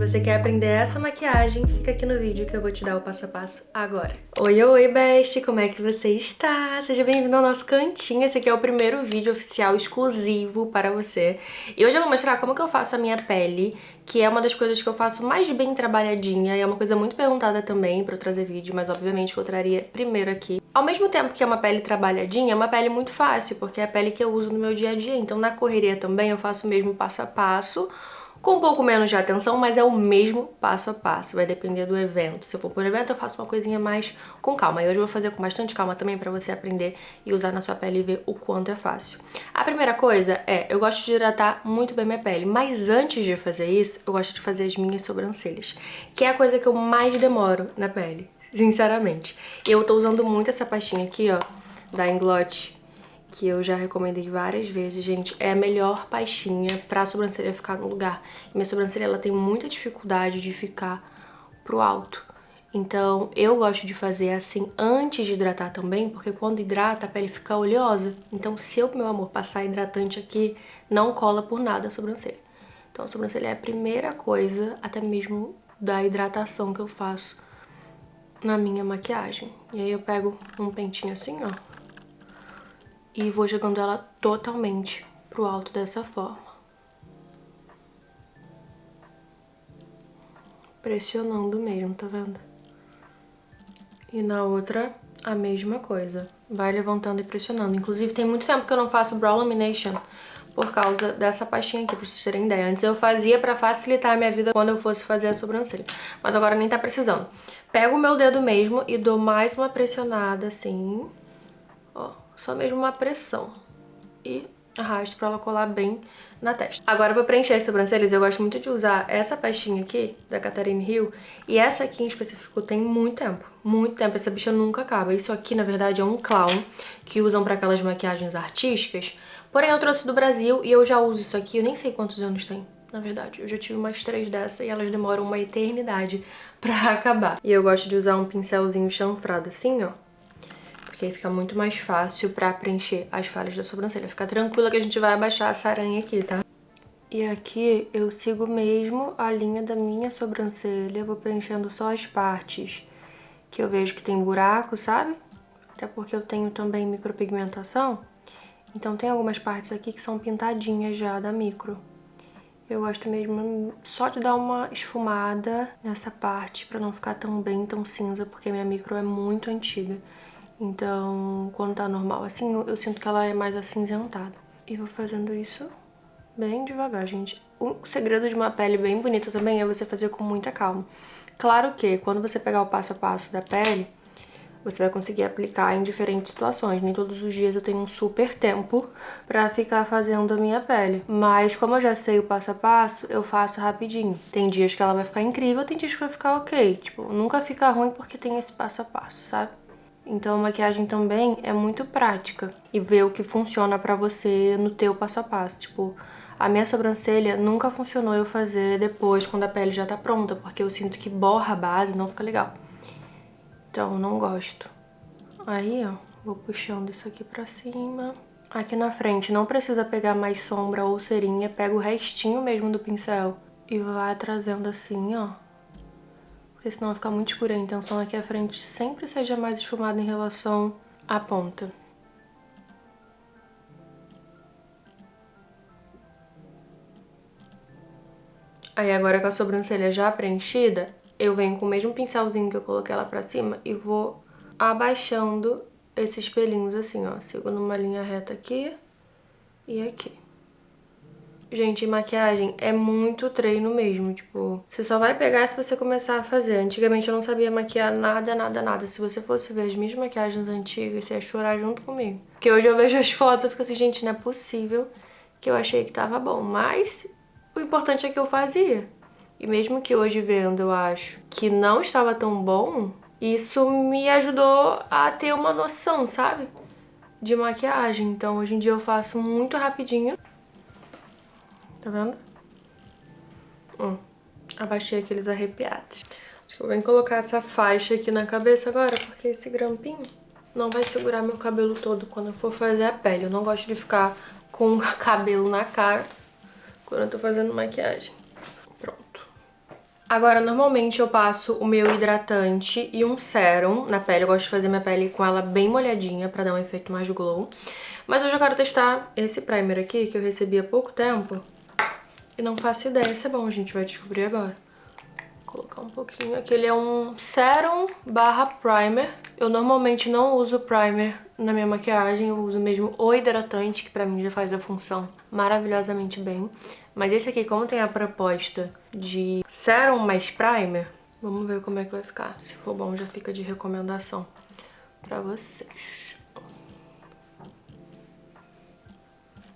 você quer aprender essa maquiagem, fica aqui no vídeo que eu vou te dar o passo a passo agora. Oi, best! Como é que você está? Seja bem-vindo ao nosso cantinho. Esse aqui é o primeiro vídeo oficial exclusivo para você. E hoje eu vou mostrar como que eu faço a minha pele, que é uma das coisas que eu faço mais bem trabalhadinha e é uma coisa muito perguntada também pra eu trazer vídeo, mas obviamente que eu traria primeiro aqui. Ao mesmo tempo que é uma pele trabalhadinha, é uma pele muito fácil, porque é a pele que eu uso no meu dia a dia. Então na correria também eu faço o mesmo passo a passo, com um pouco menos de atenção, mas é o mesmo passo a passo, vai depender do evento. Se eu for por evento, eu faço uma coisinha mais com calma. E hoje eu vou fazer com bastante calma também pra você aprender e usar na sua pele e ver o quanto é fácil. A primeira coisa é, eu gosto de hidratar muito bem minha pele, mas antes de fazer isso, eu gosto de fazer as minhas sobrancelhas, que é a coisa que eu mais demoro na pele, sinceramente. Eu tô usando muito essa pastinha aqui, ó, da Inglot, que eu já recomendei várias vezes, gente. É a melhor pastinha pra sobrancelha ficar no lugar. Minha sobrancelha, ela tem muita dificuldade de ficar pro alto. Então, eu gosto de fazer assim antes de hidratar também, porque quando hidrata, a pele fica oleosa. Então, se eu, meu amor, passar hidratante aqui, não cola por nada a sobrancelha. Então, a sobrancelha é a primeira coisa, até mesmo da hidratação que eu faço na minha maquiagem. E aí eu pego um pentinho assim, ó, e vou jogando ela totalmente pro alto dessa forma. Pressionando mesmo, tá vendo? E na outra, a mesma coisa. Vai levantando e pressionando. Inclusive, tem muito tempo que eu não faço brow lamination por causa dessa pastinha aqui, pra vocês terem ideia. Antes eu fazia pra facilitar a minha vida quando eu fosse fazer a sobrancelha. Mas agora nem tá precisando. Pego o meu dedo mesmo e dou mais uma pressionada, assim. Ó, só mesmo uma pressão. E arrasto pra ela colar bem na testa. Agora eu vou preencher as sobrancelhas. Eu gosto muito de usar essa pastinha aqui, da Catherine Hill. E essa aqui em específico tem muito tempo. Muito tempo. Essa bicha nunca acaba. Isso aqui, na verdade, é um clown que usam pra aquelas maquiagens artísticas. Porém, eu trouxe do Brasil e eu já uso isso aqui. Eu nem sei quantos anos tem, na verdade. Eu já tive umas 3 dessa e elas demoram uma eternidade pra acabar. E eu gosto de usar um pincelzinho chanfrado assim, ó. Porque aí fica muito mais fácil pra preencher as falhas da sobrancelha. Fica tranquila que a gente vai abaixar essa aranha aqui, tá? E aqui eu sigo mesmo a linha da minha sobrancelha. Vou preenchendo só as partes que eu vejo que tem buraco, sabe? Até porque eu tenho também micropigmentação. Então tem algumas partes aqui que são pintadinhas já da micro. Eu gosto mesmo só de dar uma esfumada nessa parte pra não ficar tão cinza, porque minha micro é muito antiga. Então, quando tá normal assim, eu sinto que ela é mais acinzentada. E vou fazendo isso bem devagar, gente. O segredo de uma pele bem bonita também é você fazer com muita calma. Claro que quando você pegar o passo a passo da pele, você vai conseguir aplicar em diferentes situações. Nem todos os dias eu tenho um super tempo pra ficar fazendo a minha pele. Mas como eu já sei o passo a passo, eu faço rapidinho. Tem dias que ela vai ficar incrível, tem dias que vai ficar ok. Tipo, nunca fica ruim porque tem esse passo a passo, sabe? Então a maquiagem também é muito prática e ver o que funciona pra você no teu passo a passo. Tipo, a minha sobrancelha nunca funcionou eu fazer depois, quando a pele já tá pronta, porque eu sinto que borra a base, não fica legal. Então, eu não gosto. Aí, ó, vou puxando isso aqui pra cima. Aqui na frente não precisa pegar mais sombra ou cerinha, pega o restinho mesmo do pincel e vai trazendo assim, ó. Porque senão vai ficar muito escura. A intenção é que a frente sempre seja mais esfumada em relação à ponta. Aí agora com a sobrancelha já preenchida, eu venho com o mesmo pincelzinho que eu coloquei lá pra cima e vou abaixando esses pelinhos assim, ó. Sigo numa linha reta aqui e aqui. Gente, maquiagem é muito treino mesmo, tipo, você só vai pegar se você começar a fazer. Antigamente eu não sabia maquiar nada. Se você fosse ver as minhas maquiagens antigas, você ia chorar junto comigo. Porque hoje eu vejo as fotos e fico assim, gente, não é possível que eu achei que tava bom. Mas o importante é que eu fazia. E mesmo que hoje vendo eu acho que não estava tão bom, isso me ajudou a ter uma noção, sabe? De maquiagem. Então hoje em dia eu faço muito rapidinho. Tá vendo? Abaixei aqueles arrepiados. Acho que eu vou colocar essa faixa aqui na cabeça agora, porque esse grampinho não vai segurar meu cabelo todo quando eu for fazer a pele. Eu não gosto de ficar com o cabelo na cara quando eu tô fazendo maquiagem. Pronto. Agora, normalmente eu passo o meu hidratante e um sérum na pele. Eu gosto de fazer minha pele com ela bem molhadinha pra dar um efeito mais glow. Mas hoje eu quero testar esse primer aqui, que eu recebi há pouco tempo. E não faço ideia se é bom, a gente vai descobrir agora. Vou colocar um pouquinho aqui. Ele é um sérum barra primer. Eu normalmente não uso primer na minha maquiagem, eu uso mesmo o hidratante, que pra mim já faz a função maravilhosamente bem. Mas esse aqui, como tem a proposta de sérum mais primer, vamos ver como é que vai ficar. Se for bom, já fica de recomendação pra vocês.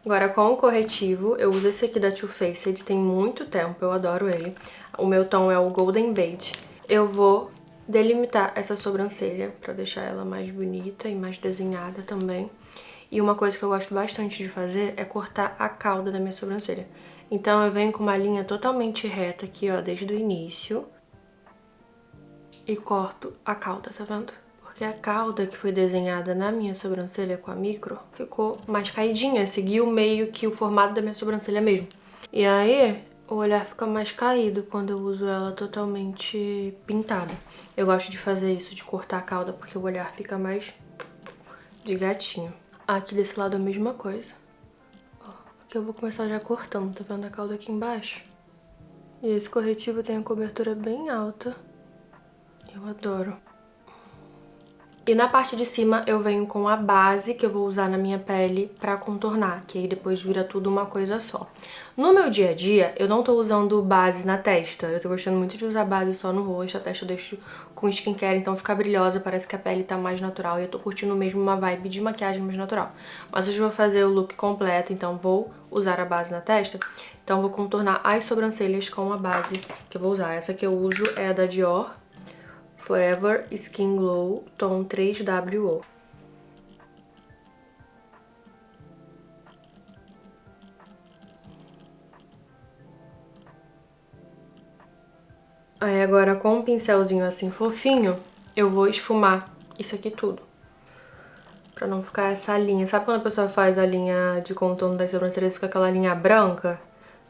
Agora, com o corretivo, eu uso esse aqui da Too Faced, tem muito tempo, eu adoro ele. O meu tom é o Golden Beige. Eu vou delimitar essa sobrancelha pra deixar ela mais bonita e mais desenhada também. E uma coisa que eu gosto bastante de fazer é cortar a cauda da minha sobrancelha. Então eu venho com uma linha totalmente reta aqui, ó, desde o início. E corto a cauda, tá vendo? Porque a cauda que foi desenhada na minha sobrancelha com a micro ficou mais caidinha, seguiu meio que o formato da minha sobrancelha mesmo. E aí, o olhar fica mais caído quando eu uso ela totalmente pintada. Eu gosto de fazer isso, de cortar a cauda, porque o olhar fica mais de gatinho. Aqui desse lado a mesma coisa. Ó, aqui eu vou começar já cortando, tá vendo a cauda aqui embaixo? E esse corretivo tem a cobertura bem alta. Eu adoro. E na parte de cima eu venho com a base que eu vou usar na minha pele pra contornar, que aí depois vira tudo uma coisa só. No meu dia a dia, eu não tô usando base na testa. Eu tô gostando muito de usar base só no rosto. A testa eu deixo com skincare, então fica brilhosa, parece que a pele tá mais natural. E eu tô curtindo mesmo uma vibe de maquiagem mais natural. Mas hoje eu vou fazer o look completo, então vou usar a base na testa. Então vou contornar as sobrancelhas com a base que eu vou usar. Essa que eu uso é a da Dior Forever Skin Glow, tom 3WO. Aí agora com um pincelzinho assim fofinho, eu vou esfumar isso aqui tudo. Pra não ficar essa linha. Sabe quando a pessoa faz a linha de contorno das sobrancelhas e fica aquela linha branca?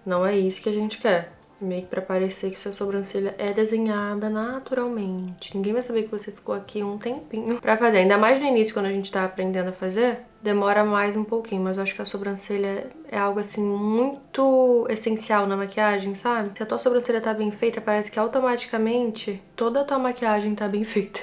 Não é isso que a gente quer. Meio que pra parecer que sua sobrancelha é desenhada naturalmente. Ninguém vai saber que você ficou aqui um tempinho pra fazer. Ainda mais no início, quando a gente tá aprendendo a fazer, demora mais um pouquinho. Mas eu acho que a sobrancelha é algo, assim, muito essencial na maquiagem, sabe? Se a tua sobrancelha tá bem feita, parece que automaticamente toda a tua maquiagem tá bem feita.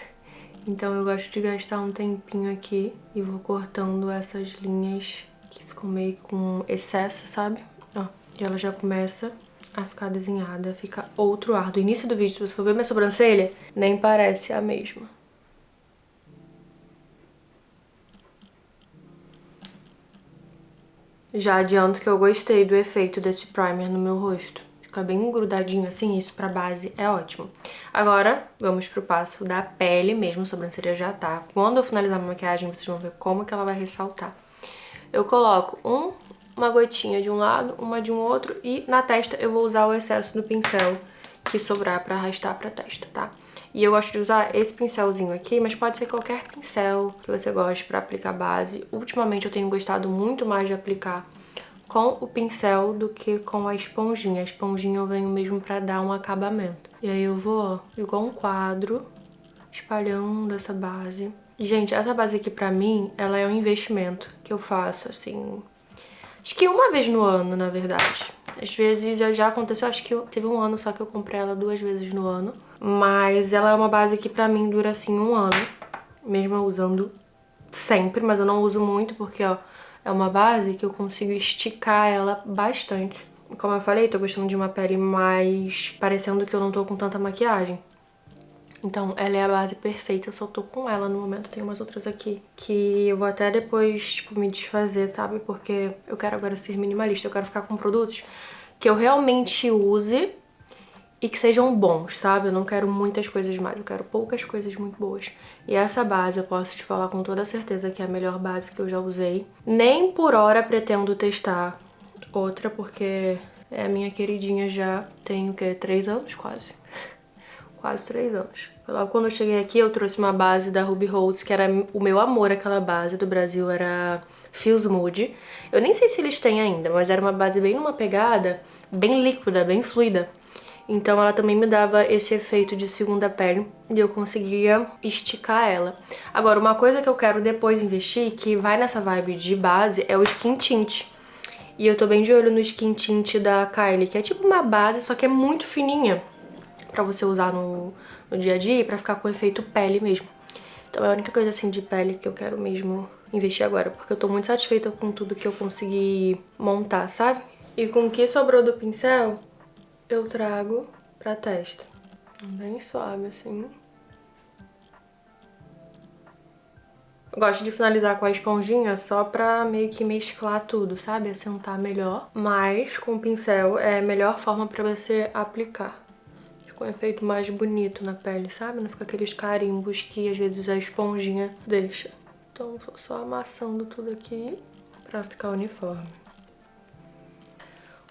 Então eu gosto de gastar um tempinho aqui e vou cortando essas linhas que ficam meio com excesso, sabe? Ó, e ela já começa a ficar desenhada, fica outro ar. Do início do vídeo, se você for ver minha sobrancelha, nem parece a mesma. Já adianto que eu gostei do efeito desse primer no meu rosto. Fica bem grudadinho assim, isso pra base é ótimo. Agora, vamos pro passo da pele mesmo, a sobrancelha já tá. Quando eu finalizar a maquiagem, vocês vão ver como que ela vai ressaltar. Eu coloco uma gotinha de um lado, uma de um outro, e na testa eu vou usar o excesso do pincel que sobrar pra arrastar pra testa, tá? E eu gosto de usar esse pincelzinho aqui, mas pode ser qualquer pincel que você goste pra aplicar base. Ultimamente eu tenho gostado muito mais de aplicar com o pincel do que com a esponjinha. A esponjinha eu venho mesmo pra dar um acabamento. E aí eu vou, ó, igual um quadro, espalhando essa base. Gente, essa base aqui pra mim, ela é um investimento que eu faço, assim, acho que uma vez no ano, na verdade. Às vezes já aconteceu, acho que teve um ano só que eu comprei ela 2 vezes no ano. Mas ela é uma base que pra mim dura, assim, um ano. Mesmo eu usando sempre, mas eu não uso muito porque, ó, é uma base que eu consigo esticar ela bastante. Como eu falei, tô gostando de uma pele mais parecendo que eu não tô com tanta maquiagem. Então, ela é a base perfeita, eu só tô com ela no momento. Tem umas outras aqui que eu vou até depois, tipo, me desfazer, sabe? Porque eu quero agora ser minimalista, eu quero ficar com produtos que eu realmente use e que sejam bons, sabe? Eu não quero muitas coisas mais, eu quero poucas coisas muito boas. E essa base eu posso te falar com toda certeza que é a melhor base que eu já usei. Nem por hora pretendo testar outra, porque é a minha queridinha já tem o quê? 3 anos quase. Quase 3 anos. Logo quando eu cheguei aqui, eu trouxe uma base da Ruby Rose, que era o meu amor, aquela base do Brasil, era Feels Mood. Eu nem sei se eles têm ainda, mas era uma base bem numa pegada, bem líquida, bem fluida. Então ela também me dava esse efeito de segunda pele e eu conseguia esticar ela. Agora, uma coisa que eu quero depois investir, que vai nessa vibe de base, é o Skin Tint. E eu tô bem de olho no Skin Tint da Kylie, que é tipo uma base, só que é muito fininha pra você usar no dia a dia e pra ficar com efeito pele mesmo. Então é a única coisa assim de pele que eu quero mesmo investir agora, porque eu tô muito satisfeita com tudo que eu consegui montar, sabe? E com o que sobrou do pincel, eu trago pra testa. Bem suave assim. Eu gosto de finalizar com a esponjinha só pra meio que mesclar tudo, sabe? Assentar melhor. Mas com o pincel é a melhor forma pra você aplicar. Fica um efeito mais bonito na pele, sabe? Não fica aqueles carimbos que às vezes a esponjinha deixa. Então vou só amassando tudo aqui pra ficar uniforme.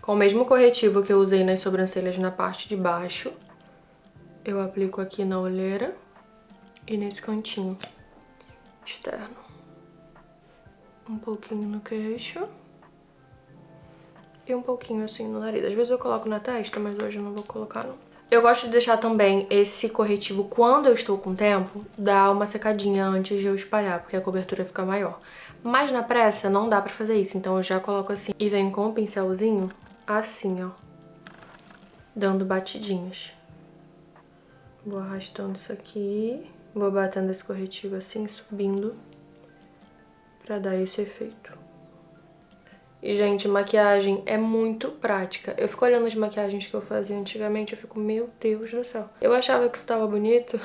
Com o mesmo corretivo que eu usei nas sobrancelhas na parte de baixo, eu aplico aqui na olheira e nesse cantinho externo. Um pouquinho no queixo e um pouquinho assim no nariz. Às vezes eu coloco na testa, mas hoje eu não vou colocar não. Eu gosto de deixar também esse corretivo, quando eu estou com tempo, dar uma secadinha antes de eu espalhar, porque a cobertura fica maior. Mas na pressa não dá pra fazer isso, então eu já coloco assim e venho com o pincelzinho assim, ó, dando batidinhas. Vou arrastando isso aqui, vou batendo esse corretivo assim, subindo, pra dar esse efeito. E, gente, maquiagem é muito prática. Eu fico olhando as maquiagens que eu fazia antigamente, eu fico, meu Deus do céu. Eu achava que isso tava bonito,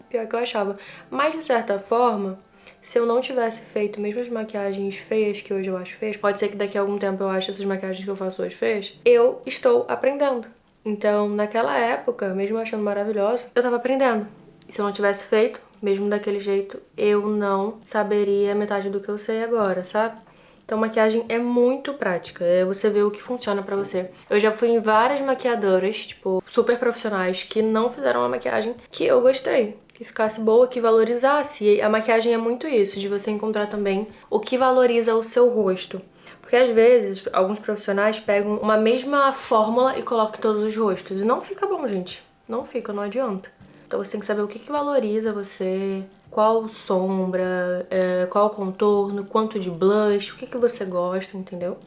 pior que eu achava. Mas, de certa forma, se eu não tivesse feito mesmo as maquiagens feias, que hoje eu acho feias, pode ser que daqui a algum tempo eu ache essas maquiagens que eu faço hoje feias, eu estou aprendendo. Então, naquela época, mesmo achando maravilhosa, eu tava aprendendo. E se eu não tivesse feito, mesmo daquele jeito, eu não saberia metade do que eu sei agora, sabe? Então, maquiagem é muito prática, é você ver o que funciona pra você. Eu já fui em várias maquiadoras, tipo, super profissionais, que não fizeram uma maquiagem que eu gostei. Que ficasse boa, que valorizasse. E a maquiagem é muito isso, de você encontrar também o que valoriza o seu rosto. Porque às vezes, alguns profissionais pegam uma mesma fórmula e colocam em todos os rostos. E não fica bom, gente. Não fica, não adianta. Então você tem que saber o que valoriza você, qual sombra, qual contorno, quanto de blush, o que você gosta, entendeu?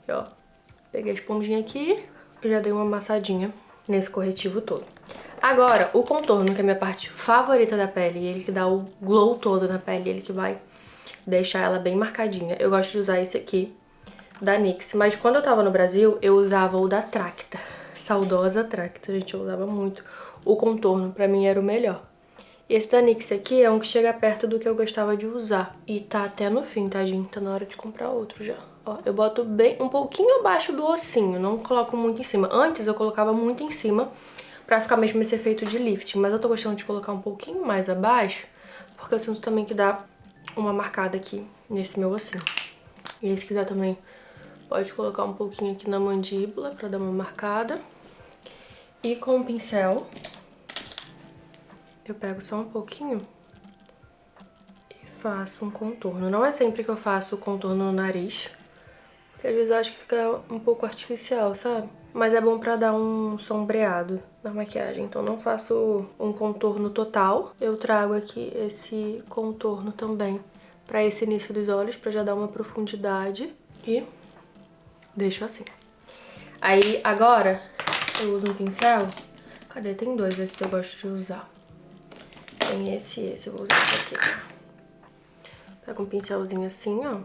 E, ó, peguei a esponjinha aqui e já dei uma amassadinha nesse corretivo todo. Agora, o contorno, que é a minha parte favorita da pele, ele que dá o glow todo na pele, ele que vai deixar ela bem marcadinha. Eu gosto de usar esse aqui, da NYX, mas quando eu tava no Brasil, eu usava o da Tracta. Saudosa Tracta, gente, eu usava muito. O contorno, pra mim, era o melhor. E esse da NYX aqui é um que chega perto do que eu gostava de usar. E tá até no fim, tá, gente? Tá na hora de comprar outro já. Ó, eu boto bem, um pouquinho abaixo do ossinho, não coloco muito em cima. Antes eu colocava muito em cima, pra ficar mesmo esse efeito de lifting. Mas eu tô gostando de colocar um pouquinho mais abaixo, porque eu sinto também que dá uma marcada aqui nesse meu ossinho. E se quiser também, pode colocar um pouquinho aqui na mandíbula pra dar uma marcada. E com o pincel, eu pego só um pouquinho e faço um contorno. Não é sempre que eu faço o contorno no nariz, porque às vezes eu acho que fica um pouco artificial, sabe? Mas é bom pra dar um sombreado na maquiagem. Então não faço um contorno total. Eu trago aqui esse contorno também pra esse início dos olhos, pra já dar uma profundidade. E deixo assim. Aí agora eu uso um pincel. Cadê? Tem dois aqui que eu gosto de usar. Tem esse e esse. Eu vou usar esse aqui. Pego um pincelzinho assim, ó.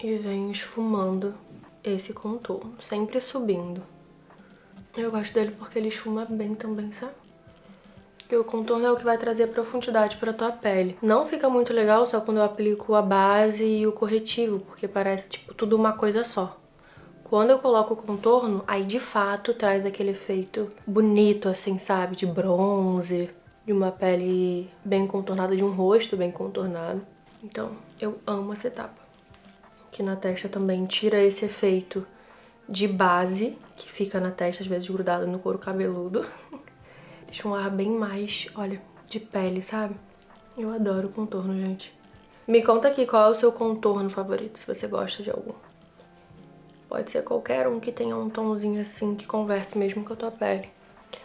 E venho esfumando esse contorno. Sempre subindo. Eu gosto dele porque ele esfuma bem também, sabe? Porque o contorno é o que vai trazer profundidade pra tua pele. Não fica muito legal só quando eu aplico a base e o corretivo, porque parece, tipo, tudo uma coisa só. Quando eu coloco o contorno, aí de fato traz aquele efeito bonito, assim, sabe? De bronze, de uma pele bem contornada, de um rosto bem contornado. Então, eu amo essa etapa. Aqui na testa também tira esse efeito de base, que fica na testa, às vezes grudado no couro cabeludo. Deixa um ar bem mais, olha, de pele, sabe? Eu adoro contorno, gente. Me conta aqui qual é o seu contorno favorito, se você gosta de algum. Pode ser qualquer um que tenha um tomzinho assim, que converse mesmo com a tua pele.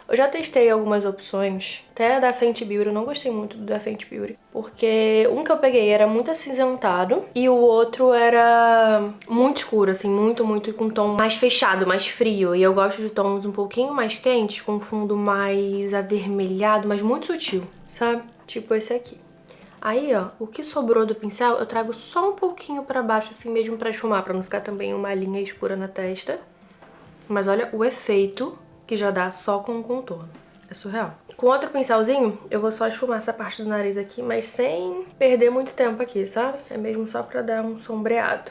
Eu já testei algumas opções, até da Fenty Beauty, eu não gostei muito do da Fenty Beauty, porque um que eu peguei era muito acinzentado e o outro era muito escuro, assim, muito com um tom mais fechado, mais frio. E eu gosto de tons um pouquinho mais quentes, com fundo mais avermelhado, mas muito sutil, sabe? Tipo esse aqui. Aí, ó, o que sobrou do pincel eu trago só um pouquinho pra baixo, assim mesmo pra esfumar, pra não ficar também uma linha escura na testa. Mas olha o efeito que já dá só com o contorno. É surreal. Com outro pincelzinho, eu vou só esfumar essa parte do nariz aqui, mas sem perder muito tempo aqui, sabe? É mesmo só pra dar um sombreado.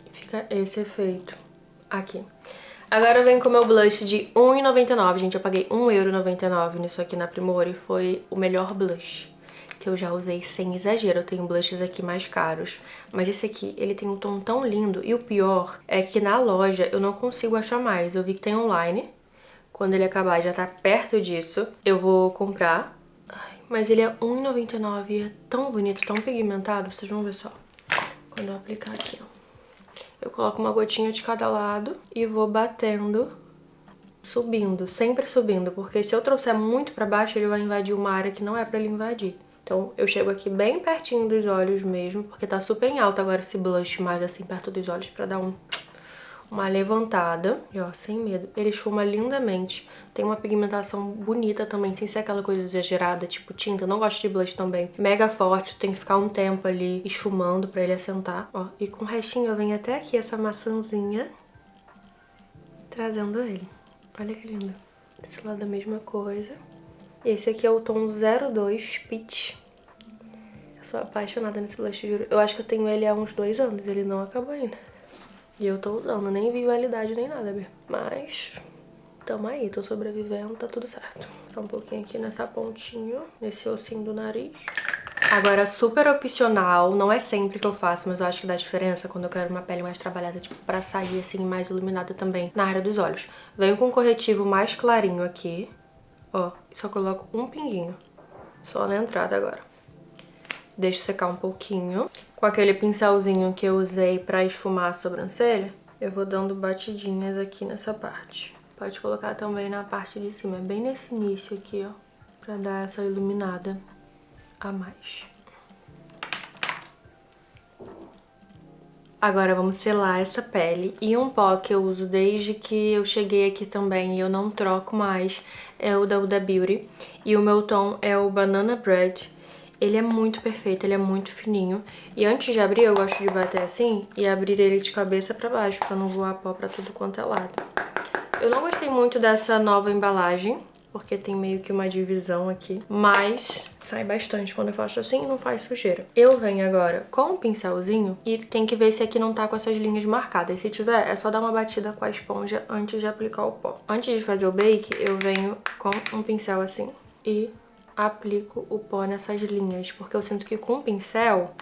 E fica esse efeito aqui. Agora eu venho com o meu blush de R$1,99. Gente, eu paguei R$1,99 nisso aqui na Primor e foi o melhor blush que eu já usei sem exagero. Eu tenho blushes aqui mais caros, mas esse aqui, ele tem um tom tão lindo. E o pior é que na loja eu não consigo achar mais. Eu vi que tem online. Quando ele acabar e já tá perto disso, eu vou comprar. Ai, mas ele é R$1,99 e é tão bonito, tão pigmentado. Vocês vão ver só. Quando eu aplicar aqui, ó. Eu coloco uma gotinha de cada lado e vou batendo, subindo, sempre subindo. Porque se eu trouxer muito pra baixo, ele vai invadir uma área que não é pra ele invadir. Então eu chego aqui bem pertinho dos olhos mesmo, porque tá super em alta agora esse blush, mais assim perto dos olhos pra dar uma levantada. E ó, sem medo. Ele esfuma lindamente. Tem uma pigmentação bonita também, sem ser aquela coisa exagerada, tipo tinta. Eu não gosto de blush também. Mega forte, tem que ficar um tempo ali esfumando pra ele assentar. Ó, e com o restinho eu venho até aqui essa maçãzinha, trazendo ele. Olha que lindo. Esse lado a mesma coisa. Esse aqui é o tom 02 Peach. Eu sou apaixonada nesse blush, juro. Eu acho que eu tenho ele há uns 2 anos, ele não acabou ainda. E eu tô usando, nem vi validade nem nada, Bia. Mas tamo aí, tô sobrevivendo, tá tudo certo. Só um pouquinho aqui nessa pontinha, nesse ossinho do nariz. Agora, super opcional, não é sempre que eu faço, mas eu acho que dá diferença quando eu quero uma pele mais trabalhada, tipo, pra sair assim, mais iluminada também na área dos olhos. Venho com um corretivo mais clarinho aqui, ó, e só coloco um pinguinho, só na entrada agora. Deixo secar um pouquinho. Com aquele pincelzinho que eu usei pra esfumar a sobrancelha, eu vou dando batidinhas aqui nessa parte. Pode colocar também na parte de cima, bem nesse início aqui, ó, pra dar essa iluminada a mais. Agora vamos selar essa pele. E um pó que eu uso desde que eu cheguei aqui também e eu não troco mais é o da Huda Beauty. E o meu tom é o Banana Bread. Ele é muito perfeito, ele é muito fininho. E antes de abrir, eu gosto de bater assim e abrir ele de cabeça pra baixo, pra não voar pó pra tudo quanto é lado. Eu não gostei muito dessa nova embalagem, porque tem meio que uma divisão aqui, mas sai bastante quando eu faço assim e não faz sujeira. Eu venho agora com um pincelzinho e tem que ver se aqui não tá com essas linhas marcadas. Se tiver, é só dar uma batida com a esponja antes de aplicar o pó. Antes de fazer o bake, eu venho com um pincel assim e aplico o pó nessas linhas, porque eu sinto que com o pincel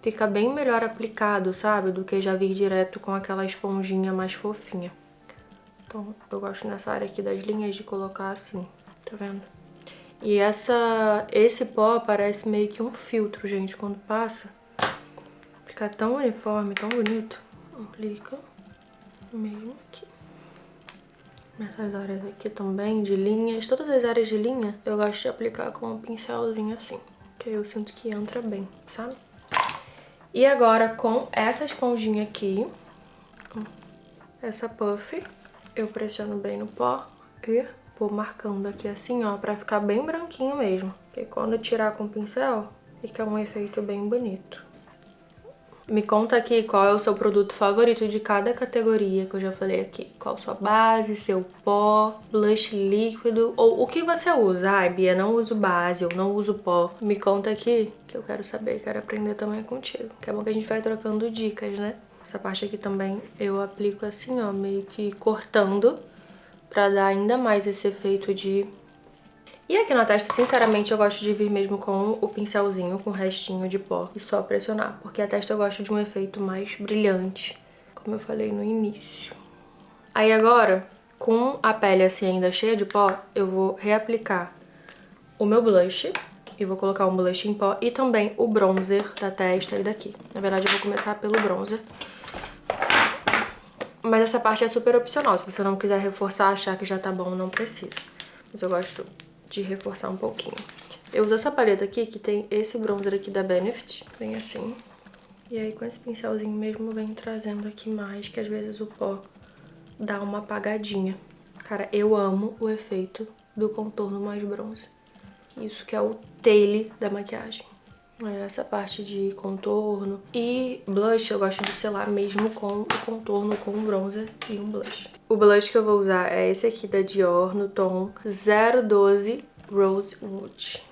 fica bem melhor aplicado, sabe? Do que já vir direto com aquela esponjinha mais fofinha. Então, eu gosto nessa área aqui das linhas de colocar assim, tá vendo? E esse pó parece meio que um filtro, gente, quando passa. Fica tão uniforme, tão bonito. Aplica mesmo aqui. Nessas áreas aqui também, de linhas, todas as áreas de linha, eu gosto de aplicar com um pincelzinho assim, que aí eu sinto que entra bem, sabe? E agora, com essa esponjinha aqui, essa puff, eu pressiono bem no pó e vou marcando aqui assim, ó, pra ficar bem branquinho mesmo. Porque quando eu tirar com o pincel, fica um efeito bem bonito. Me conta aqui qual é o seu produto favorito de cada categoria que eu já falei aqui. Qual sua base, seu pó, blush líquido ou o que você usa. Ai, Bia, não uso base, eu não uso pó. Me conta aqui que eu quero saber, quero aprender também contigo. Que é bom que a gente vai trocando dicas, né? Essa parte aqui também eu aplico assim, ó, meio que cortando pra dar ainda mais esse efeito de... E aqui na testa, sinceramente, eu gosto de vir mesmo com o pincelzinho, com o restinho de pó e só pressionar, porque a testa eu gosto de um efeito mais brilhante, como eu falei no início. Aí agora, com a pele assim ainda cheia de pó, eu vou reaplicar o meu blush e vou colocar um blush em pó e também o bronzer da testa e daqui. Na verdade, eu vou começar pelo bronzer. Mas essa parte é super opcional. Se você não quiser reforçar, achar que já tá bom, não precisa. Mas eu gosto de reforçar um pouquinho. Eu uso essa paleta aqui, que tem esse bronzer aqui da Benefit. Vem assim. E aí com esse pincelzinho mesmo vem trazendo aqui mais, que às vezes o pó dá uma apagadinha. Cara, eu amo o efeito do contorno mais bronze. Isso que é o taile da maquiagem. Essa parte de contorno e blush eu gosto de selar mesmo com o contorno, com um bronzer e um blush. O blush que eu vou usar é esse aqui da Dior no tom 012 Rosewood.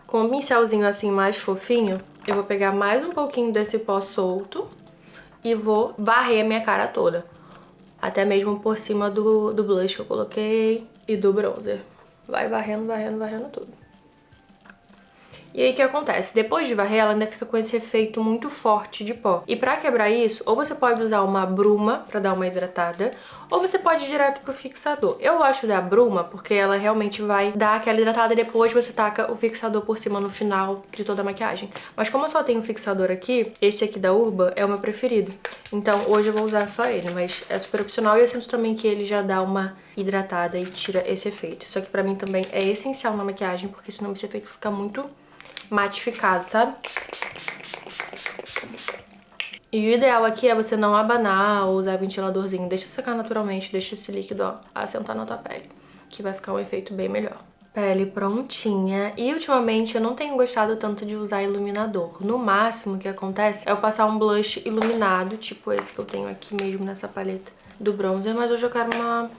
Com um pincelzinho assim mais fofinho, eu vou pegar mais um pouquinho desse pó solto e vou varrer a minha cara toda. Até mesmo por cima do blush que eu coloquei e do bronzer. Vai varrendo, varrendo, varrendo tudo. E aí o que acontece? Depois de varrer, ela ainda fica com esse efeito muito forte de pó. E pra quebrar isso, ou você pode usar uma bruma pra dar uma hidratada, ou você pode ir direto pro fixador. Eu gosto da bruma porque ela realmente vai dar aquela hidratada e depois você taca o fixador por cima no final de toda a maquiagem. Mas como eu só tenho um fixador aqui, esse aqui da Urban é o meu preferido. Então hoje eu vou usar só ele, mas é super opcional e eu sinto também que ele já dá uma hidratada e tira esse efeito. Isso aqui pra mim também é essencial na maquiagem, porque senão esse efeito fica muito matificado, sabe? E o ideal aqui é você não abanar ou usar ventiladorzinho. Deixa secar naturalmente, deixa esse líquido, ó, assentar na tua pele, que vai ficar um efeito bem melhor. Pele prontinha. E ultimamente eu não tenho gostado tanto de usar iluminador. No máximo o que acontece é eu passar um blush iluminado, tipo esse que eu tenho aqui mesmo nessa paleta do bronzer, mas hoje eu quero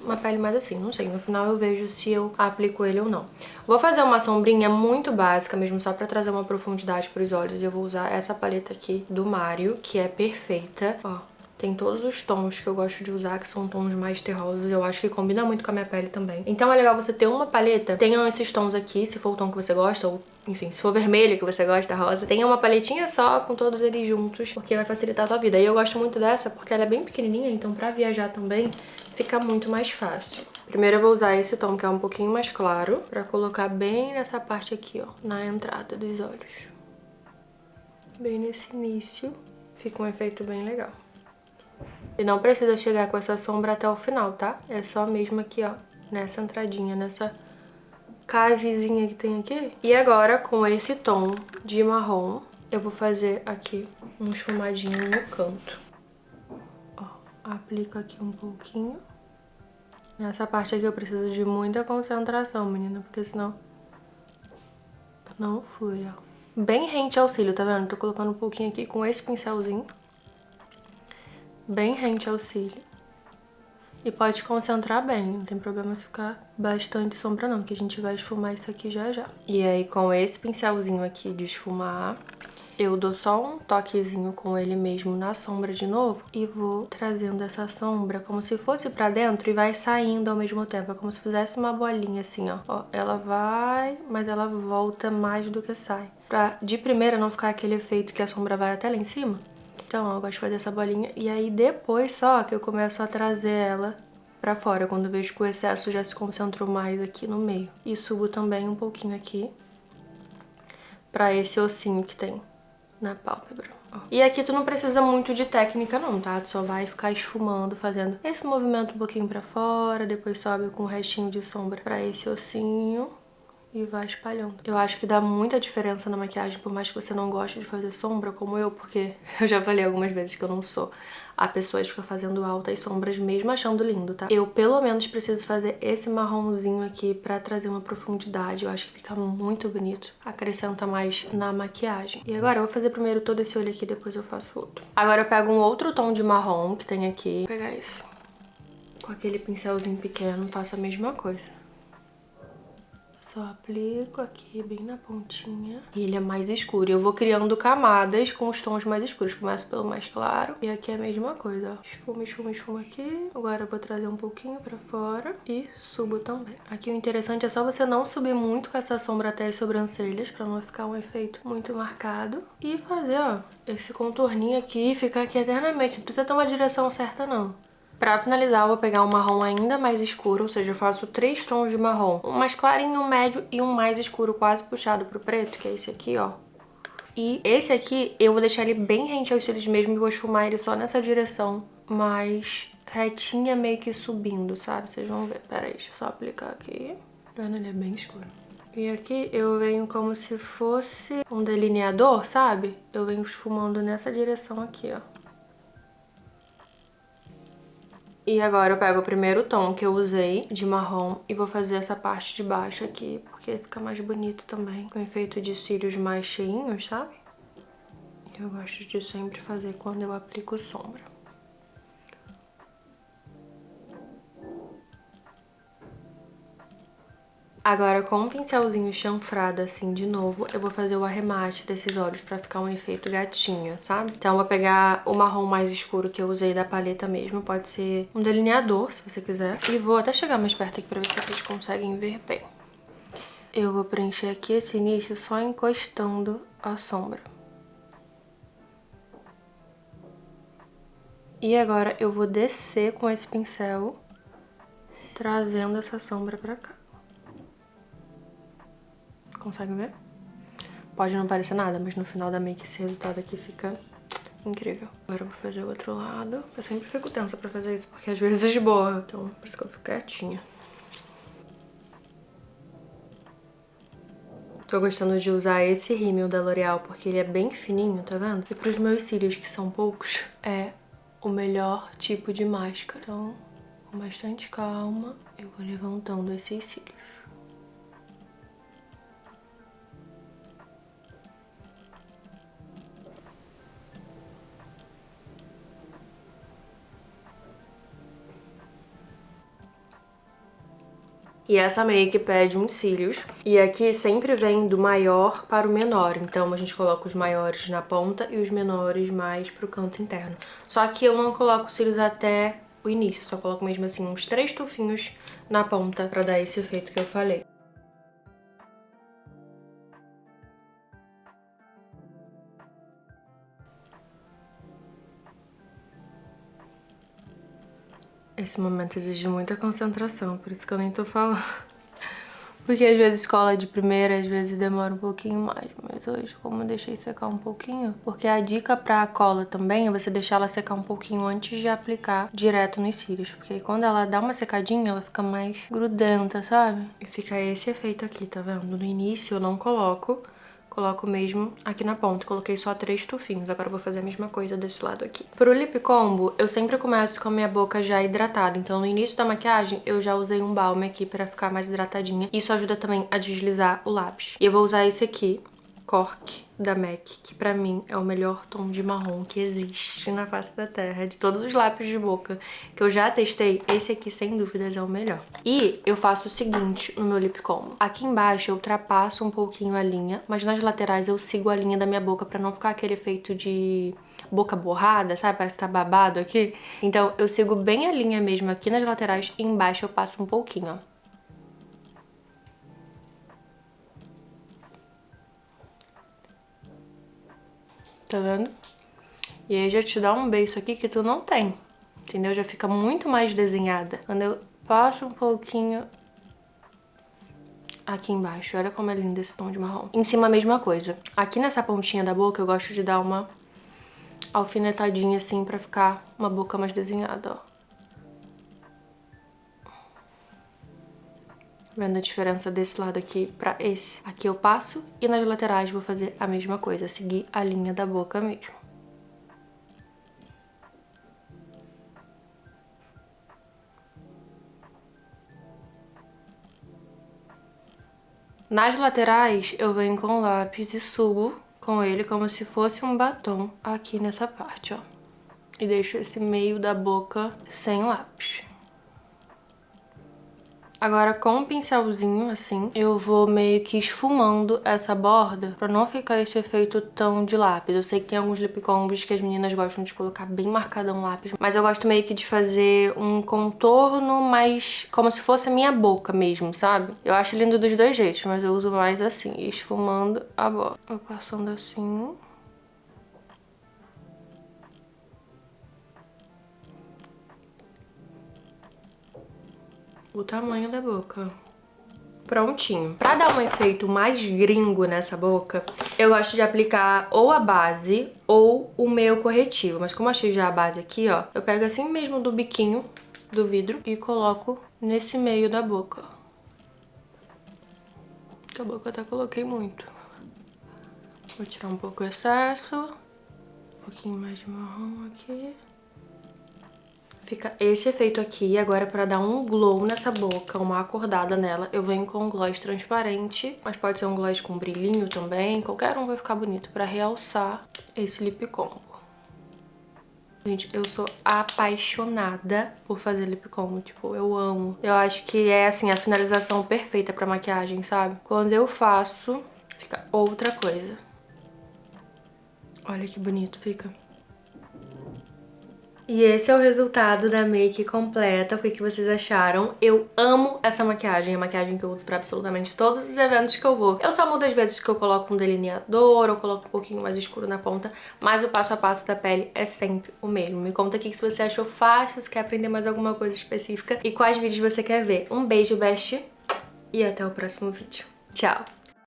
uma pele mais assim, não sei, no final eu vejo se eu aplico ele ou não. Vou fazer uma sombrinha muito básica mesmo, só pra trazer uma profundidade pros olhos, e eu vou usar essa paleta aqui do Mario, que é perfeita, ó. Tem todos os tons que eu gosto de usar, que são tons mais terrosos. Eu acho que combina muito com a minha pele também. Então é legal você ter uma paleta, tenham esses tons aqui, se for o tom que você gosta, ou enfim, se for vermelho que você gosta, rosa, tenha uma paletinha só com todos eles juntos, porque vai facilitar a tua vida. E eu gosto muito dessa porque ela é bem pequenininha, então pra viajar também fica muito mais fácil. Primeiro eu vou usar esse tom que é um pouquinho mais claro, pra colocar bem nessa parte aqui, ó, na entrada dos olhos. Bem nesse início, fica um efeito bem legal. E não precisa chegar com essa sombra até o final, tá? É só mesmo aqui, ó, nessa entradinha, nessa cavezinha que tem aqui. E agora, com esse tom de marrom, eu vou fazer aqui um esfumadinho no canto. Ó, aplico aqui um pouquinho. Nessa parte aqui eu preciso de muita concentração, menina, porque senão não flui, ó. Bem rente ao cílio, tá vendo? Tô colocando um pouquinho aqui com esse pincelzinho. Bem rente ao cílio. E pode concentrar bem, não tem problema se ficar bastante sombra não, que a gente vai esfumar isso aqui já já. E aí com esse pincelzinho aqui de esfumar, eu dou só um toquezinho com ele mesmo na sombra de novo e vou trazendo essa sombra como se fosse pra dentro e vai saindo ao mesmo tempo. É como se fizesse uma bolinha assim, ó. Ó, ela vai, mas ela volta mais do que sai. Pra de primeira não ficar aquele efeito que a sombra vai até lá em cima. Então, ó, eu gosto de fazer essa bolinha. E aí depois só que eu começo a trazer ela pra fora, quando eu vejo que o excesso já se concentrou mais aqui no meio. E subo também um pouquinho aqui pra esse ossinho que tem na pálpebra. Ó. E aqui tu não precisa muito de técnica não, tá? Tu só vai ficar esfumando, fazendo esse movimento um pouquinho pra fora, depois sobe com o restinho de sombra pra esse ossinho e vai espalhando. Eu acho que dá muita diferença na maquiagem, por mais que você não goste de fazer sombra, como eu, porque eu já falei algumas vezes que eu não sou a pessoa que fica fazendo altas sombras mesmo achando lindo, tá? Eu, pelo menos, preciso fazer esse marronzinho aqui pra trazer uma profundidade. Eu acho que fica muito bonito. Acrescenta mais na maquiagem. E agora eu vou fazer primeiro todo esse olho aqui, depois eu faço outro. Agora eu pego um outro tom de marrom que tem aqui. Vou pegar esse. Com aquele pincelzinho pequeno, faço a mesma coisa. Só aplico aqui bem na pontinha. E ele é mais escuro. Eu vou criando camadas com os tons mais escuros. Começo pelo mais claro. E aqui é a mesma coisa, ó. Esfuma, esfuma, esfuma aqui. Agora eu vou trazer um pouquinho pra fora. E subo também. Aqui o interessante é só você não subir muito com essa sombra até as sobrancelhas, pra não ficar um efeito muito marcado. E fazer, ó, esse contorninho aqui e ficar aqui eternamente. Não precisa ter uma direção certa, não. Pra finalizar, eu vou pegar um marrom ainda mais escuro, ou seja, eu faço 3 tons de marrom. Um mais clarinho, um médio e um mais escuro, quase puxado pro preto, que é esse aqui, ó. E esse aqui, eu vou deixar ele bem rente aos cílios mesmo e vou esfumar ele só nessa direção mais retinha, meio que subindo, sabe? Vocês vão ver. Pera aí, deixa eu só aplicar aqui. Tá vendo? Ele é bem escuro. E aqui eu venho como se fosse um delineador, sabe? Eu venho esfumando nessa direção aqui, ó. E agora eu pego o primeiro tom que eu usei de marrom e vou fazer essa parte de baixo aqui, porque fica mais bonito também, com efeito de cílios mais cheinhos, sabe? Eu gosto de sempre fazer quando eu aplico sombra. Agora, com um pincelzinho chanfrado assim de novo, eu vou fazer o arremate desses olhos pra ficar um efeito gatinha, sabe? Então eu vou pegar o marrom mais escuro que eu usei da paleta mesmo, pode ser um delineador, se você quiser. E vou até chegar mais perto aqui pra ver se vocês conseguem ver bem. Eu vou preencher aqui esse início só encostando a sombra. E agora eu vou descer com esse pincel, trazendo essa sombra pra cá. Consegue ver? Pode não parecer nada, mas no final da make esse resultado aqui fica incrível. Agora eu vou fazer o outro lado. Eu sempre fico tensa pra fazer isso, porque às vezes esborra. Então, por isso que eu fico quietinha. Tô gostando de usar esse rímel da L'Oreal, porque ele é bem fininho, tá vendo? E pros meus cílios, que são poucos, é o melhor tipo de máscara. Então, com bastante calma, eu vou levantando esses cílios. E essa make pede uns cílios. E aqui sempre vem do maior para o menor. Então a gente coloca os maiores na ponta e os menores mais pro canto interno. Só que eu não coloco os cílios até o início. Só coloco mesmo assim uns 3 tufinhos na ponta pra dar esse efeito que eu falei. Esse momento exige muita concentração, por isso que eu nem tô falando. Porque às vezes cola de primeira, às vezes demora um pouquinho mais. Mas hoje, como eu deixei secar um pouquinho... Porque a dica pra cola também é você deixar ela secar um pouquinho antes de aplicar direto nos cílios. Porque quando ela dá uma secadinha, ela fica mais grudenta, sabe? E fica esse efeito aqui, tá vendo? No início eu não coloco mesmo aqui na ponta. Coloquei só 3 tufinhos. Agora eu vou fazer a mesma coisa desse lado aqui. Pro lip combo, eu sempre começo com a minha boca já hidratada. Então, no início da maquiagem, eu já usei um balme aqui pra ficar mais hidratadinha. Isso ajuda também a deslizar o lápis. E eu vou usar esse aqui, Cork, da MAC, que pra mim é o melhor tom de marrom que existe na face da terra. De todos os lápis de boca que eu já testei, esse aqui, sem dúvidas, é o melhor. E eu faço o seguinte no meu lip combo. Aqui embaixo eu ultrapasso um pouquinho a linha, mas nas laterais eu sigo a linha da minha boca pra não ficar aquele efeito de boca borrada, sabe? Parece que tá babado aqui. Então eu sigo bem a linha mesmo aqui nas laterais e embaixo eu passo um pouquinho, ó. Tá vendo? E aí já te dá um beiço aqui que tu não tem, entendeu? Já fica muito mais desenhada. Quando eu passo um pouquinho aqui embaixo, olha como é lindo esse tom de marrom. Em cima a mesma coisa. Aqui nessa pontinha da boca eu gosto de dar uma alfinetadinha assim pra ficar uma boca mais desenhada, ó. Vendo a diferença desse lado aqui pra esse? Aqui eu passo e nas laterais vou fazer a mesma coisa, seguir a linha da boca mesmo. Nas laterais eu venho com o lápis e subo com ele como se fosse um batom aqui nessa parte, ó. E deixo esse meio da boca sem lápis. Agora, com um pincelzinho, assim, eu vou meio que esfumando essa borda pra não ficar esse efeito tão de lápis. Eu sei que tem alguns lip combos que as meninas gostam de colocar bem marcadão lápis, mas eu gosto meio que de fazer um contorno mais como se fosse a minha boca mesmo, sabe? Eu acho lindo dos dois jeitos, mas eu uso mais assim, esfumando a borda. Vou passando assim... o tamanho da boca. prontinho. Pra dar um efeito mais gringo nessa boca, eu gosto de aplicar ou a base ou o meu corretivo. Mas como eu achei já a base aqui, ó, eu pego assim mesmo do biquinho do vidro e coloco nesse meio da boca. A boca eu até coloquei muito. Vou tirar um pouco o excesso. Um pouquinho mais de marrom aqui. Fica esse efeito aqui. Agora, pra dar um glow nessa boca, uma acordada nela, eu venho com um gloss transparente. Mas pode ser um gloss com brilhinho também. Qualquer um vai ficar bonito pra realçar esse lip combo. Gente, eu sou apaixonada por fazer lip combo, tipo, eu amo. Eu acho que é, assim, a finalização perfeita pra maquiagem, sabe? Quando eu faço, fica outra coisa. Olha que bonito fica. E esse é o resultado da make completa. O que vocês acharam? Eu amo essa maquiagem, a maquiagem que eu uso pra absolutamente todos os eventos que eu vou. Eu só mudo às vezes que eu coloco um delineador, ou coloco um pouquinho mais escuro na ponta, mas o passo a passo da pele é sempre o mesmo. Me conta aqui se você achou fácil, se quer aprender mais alguma coisa específica e quais vídeos você quer ver. Um beijo, best, e até o próximo vídeo. Tchau!